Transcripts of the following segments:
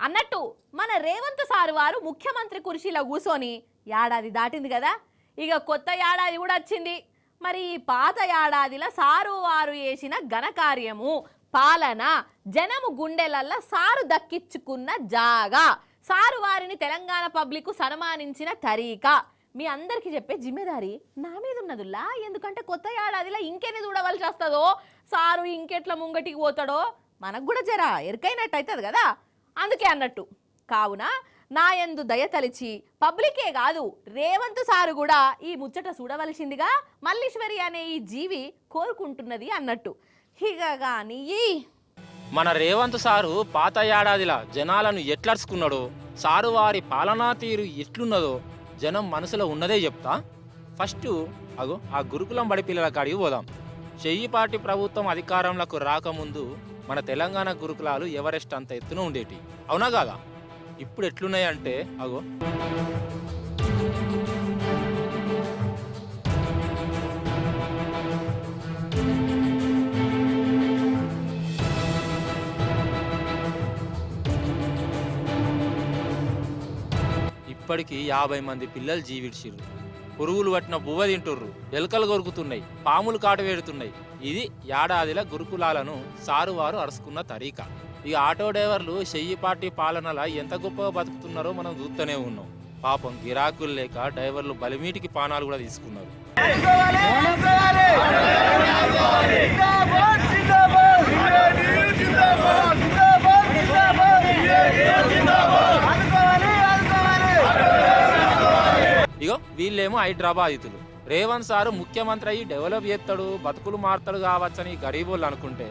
అన్నట్టు మన రేవంత్ సార్ వారు ముఖ్యమంత్రి కుర్చీలో కూర్చొని ఏడాది దాటింది కదా, ఇక కొత్త ఏడాది కూడా వచ్చింది. మరి ఈ పాత ఏడాదిలో సారు వారు చేసిన ఘనకార్యము పాలన జనము గుండెలల్ల సారు దక్కించుకున్న జాగా, సారు వారిని తెలంగాణ పబ్లిక్ సన్మానించిన తరీకా మీ అందరికీ చెప్పే జిమ్మేదారి నా మీద ఉన్నదుల్లా. ఎందుకంటే కొత్త ఏడాదిలో ఇంకెన్ని చూడవలసి వస్తుందో, సారు ఇంకెట్లా ముంగటికి పోతాడో మనకు కూడా జరా ఎరికైనట్టు అవుతుంది కదా. అందుకే అన్నట్టు కావున నా యందు దయతలిచి పబ్లికే కాదు రేవంత్ సారు కూడా ఈ ముచ్చట చూడవలసిందిగా మల్లీశ్వరి అనే ఈ జీవి కోరుకుంటున్నది అన్నట్టు. ఇక కానీ మన రేవంత్ సారు పాత ఏడాదిలా జనాలను ఎట్లర్చుకున్నాడో, సారు వారి పాలనా తీరు ఎట్లున్నదో జనం మనసులో ఉన్నదే చెప్తా. ఫస్ట్ ఆ గురుకులం బడి పిల్లల కాడికి పోదాం. చెయ్యిపాటి ప్రభుత్వం అధికారంలోకి రాకముందు మన తెలంగాణ గురుకులాలు ఎవరెస్ట్ అంత ఎత్తున ఉండేటి, అవునా కాదా? ఇప్పుడు ఎట్లున్నాయంటే ఇప్పటికి 50 మంది పిల్లలు జీవిడ్చిర్రు. పురుగులు పట్టిన బువ్వ తింటుర్రు, ఎలుకలు కొరుకుతున్నాయి, పాములు కాటు వేడుతున్నాయి. ఇది ఏడాదిల గురుకులాలను సారు వారు అరుచుకున్న తరీకా. ఇక ఆటో డ్రైవర్లు చెయ్యిపాటి పాలనలా ఎంత గొప్పగా బతుకుతున్నారో మనం చూస్తూనే ఉన్నాం. పాపం గిరాకులు లేక డ్రైవర్లు బలిమీటికి పానాలు కూడా తీసుకున్నారు. ఇగో వీళ్ళేమో హైదరాబాదితులు. రేవంత్ సారు ముఖ్యమంత్రి అయ్యి డెవలప్ చేస్తాడు, బతుకులు మారుతాడు కావచ్చని గరీబోళ్ళు అనుకుంటే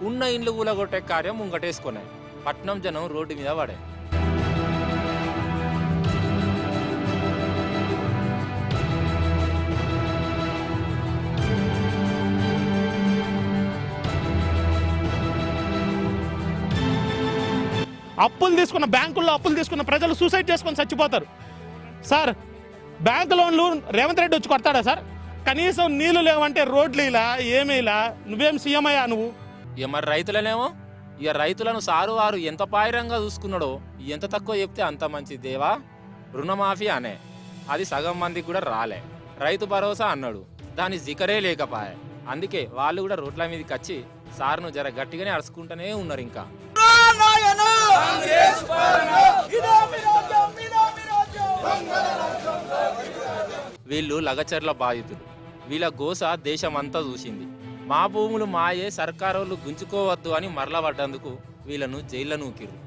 ఉన్న ఇండ్లు కూలగొట్టే కార్యం ముంగటేసుకున్నాయి. పట్నం జనం రోడ్డు మీద పడే. బ్యాంకుల్లో అప్పులు తీసుకున్న ప్రజలు సూసైడ్ చేసుకొని చచ్చిపోతారు. సార్, బ్యాంకు లోన్లు రేవంత్ రెడ్డి వచ్చి కొడతాడా సార్? కనీసం నీళ్లు లేవంటే రోడ్లు ఇలా ఏమేలా, నువ్వేం సీఎం అయ్యా నువ్వు? ఇక మరి రైతులనేమో, ఇక రైతులను సారు వారు ఎంత పాయిరంగా చూసుకున్నాడో ఎంత తక్కువ చెప్తే అంత మంచి దేవా. రుణమాఫీ అనే అది సగం మందికి కూడా రాలే. రైతు భరోసా అన్నాడు, దాని జికరే లేకపాయే. అందుకే వాళ్ళు కూడా రోడ్ల మీదకి వచ్చి సార్ను జర గట్టిగానే అరుచుకుంటూనే ఉన్నారు. ఇంకా వీళ్ళు లగచర్ల బాధితులు. వీళ్ళ గోస దేశమంతా చూసింది. మా భూములు మాయే, సర్కారోళ్ళు గుంజుకోవద్దు అని మరలబడ్డందుకు వీళ్ళను జైల్లో నూకిర్రు.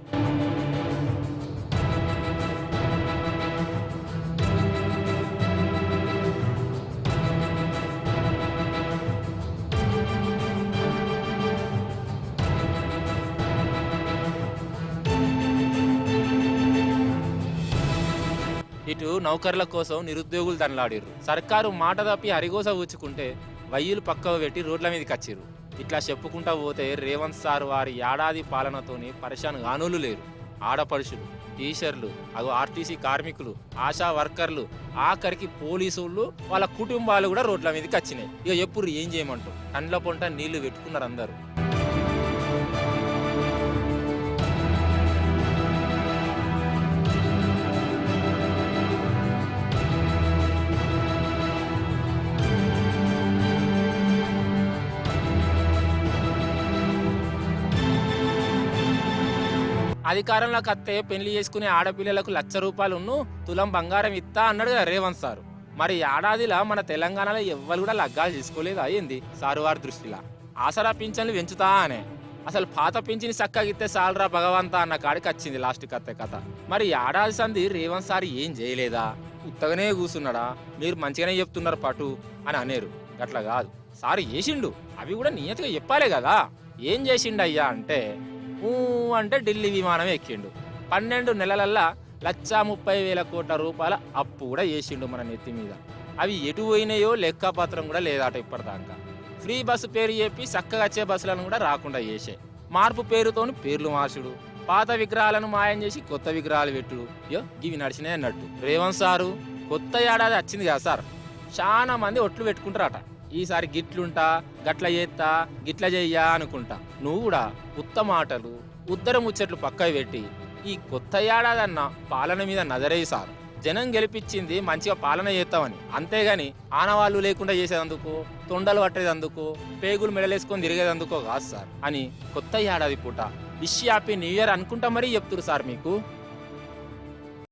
ఇటు నౌకర్ల కోసం నిరుద్యోగులు దండలాడిర్రు. సర్కారు మాట తప్పి హరిగోస ఊచుకుంటే వయ్యులు పక్కవ పెట్టి రోడ్ల మీదకి వచ్చిర్రు. ఇట్లా చెప్పుకుంటా పోతే రేవంత్ సార్ వారి ఏడాది పాలనతోని పరిశాన్ గానోళ్ళు లేరు. ఆడపడుచులు, టీచర్లు, ఆర్టీసీ కార్మికులు, ఆశా వర్కర్లు, ఆఖరికి పోలీసులు వాళ్ళ కుటుంబాలు కూడా రోడ్ల మీదకి వచ్చినాయి. ఇక ఎప్పుడు ఏం చేయమంటారు? కండ్ల పొంట నీళ్లు పెట్టుకున్నారు అందరూ. అధికారంలోకి వస్తే పెళ్లి చేసుకునే ఆడపిల్లలకు ₹1,00,000 తులం బంగారం ఇస్తా అన్నాడు కదా రేవంత్ సారు. మరి ఏడాదిలా మన తెలంగాణలో ఎవ్వరు కూడా లగ్గాలు చేసుకోలేదు అయ్యింది సారు వారి దృష్టిలా. ఆసరా పింఛన్లు పెంచుతా అనే, అసలు పాత పింఛని చక్కగా ఇస్తే సాలరా భగవంతా అన్న కాడికి వచ్చింది లాస్ట్ కథ. మరి ఏడాది సంది రేవంత్ సార్ ఏం చేయలేదా? ఉత్తగానే కూర్చున్నాడా? మీరు మంచిగానే చెప్తున్నారు పటు అని అనేరు. అట్లా కాదు, సారు చేసిండు. అవి కూడా నియతిగా చెప్పాలే కదా. ఏం చేసిండు అయ్యా అంటే అంటే ఢిల్లీ విమానం ఎక్కిండు. 12 నెలలల్లా ₹130,000 అప్పు కూడా చేసిండు మన నెత్తి మీద. అవి ఎటు పోయినాయో లెక్కపత్రం కూడా లేదాట ఇప్పటిదాకా. ఫ్రీ బస్సు పేరు చెప్పి చక్కగా వచ్చే బస్సులను కూడా రాకుండా చేసే, మార్పు పేరుతోని పేర్లు మార్చుడు, పాత విగ్రహాలను మాయం చేసి కొత్త విగ్రహాలు పెట్టుడు, ఇవి నడిచినాయి అన్నట్టు. రేవంత్ సారు కొత్త ఏడాది వచ్చింది కదా సార్, చాలా మంది ఒట్లు పెట్టుకుంటారట. ఈసారి గిట్లుంటా, గట్ల చేస్తా, గిట్ల చెయ్యా అనుకుంటా. నువ్వు కూడా ఉత్త మాటలు, ఉద్దర ముచ్చట్లు పక్కకు పెట్టి ఈ కొత్త ఏడాది అన్న పాలన మీద నజరేయి సార్. జనం గెలిపించింది మంచిగా పాలన చేస్తామని, అంతేగాని ఆనవాళ్ళు లేకుండా చేసేదందుకు, తొండలు పట్టేదందుకు, పేగులు మెడలేసుకొని తిరిగేదందుకో కాదు సార్ అని కొత్త ఏడాది పూట విష్ హ్యాపీ న్యూ ఇయర్ అనుకుంటా మరీ చెప్తురు సార్ మీకు.